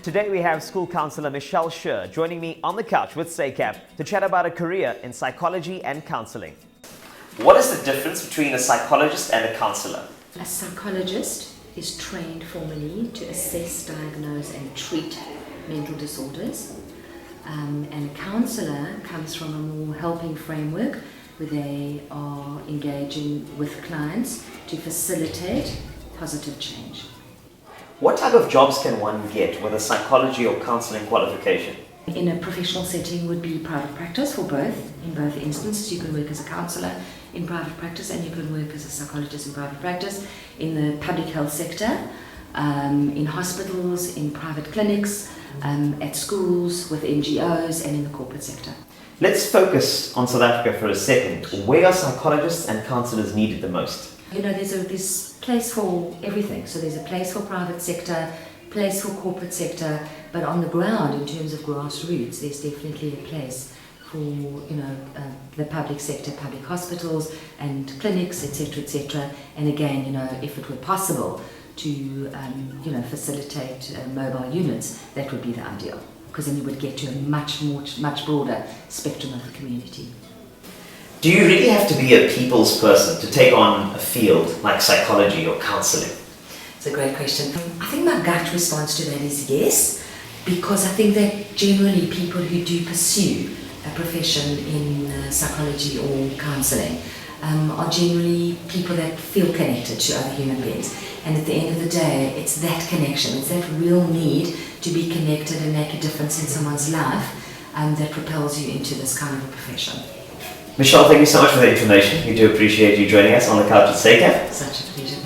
Today we have school counsellor Michelle Scher joining me on the couch with SACAP to chat about a career in psychology and counselling. What is the difference between a psychologist and a counsellor? A psychologist is trained formally to assess, diagnose and treat mental disorders. And a counsellor comes from a more helping framework where they are engaging with clients to facilitate positive change. What type of jobs can one get with a psychology or counselling qualification? In a professional setting would be private practice for both. In both instances you can work as a counsellor in private practice and you can work as a psychologist in private practice. In the public health sector, in hospitals, in private clinics, at schools, with NGOs and in the corporate sector. Let's focus on South Africa for a second. Where are psychologists and counsellors needed the most? You know, there's this place for everything. So there's a place for private sector, place for corporate sector, but on the ground, in terms of grassroots, there's definitely a place for the public sector, public hospitals and clinics, etc., etc. And again, if it were possible to facilitate mobile units, that would be the ideal, because then you would get to a much broader spectrum of the community. Do you really have to be a people's person to take on a field like psychology or counselling? It's a great question. I think my gut response to that is yes, because I think that generally people who do pursue a profession in psychology or counselling are generally people that feel connected to other human beings. And at the end of the day, it's that connection, it's that real need to be connected and make a difference in someone's life that propels you into this kind of a profession. Michelle, thank you so much for the information. We do appreciate you joining us on the couch at SACAP. Such a pleasure.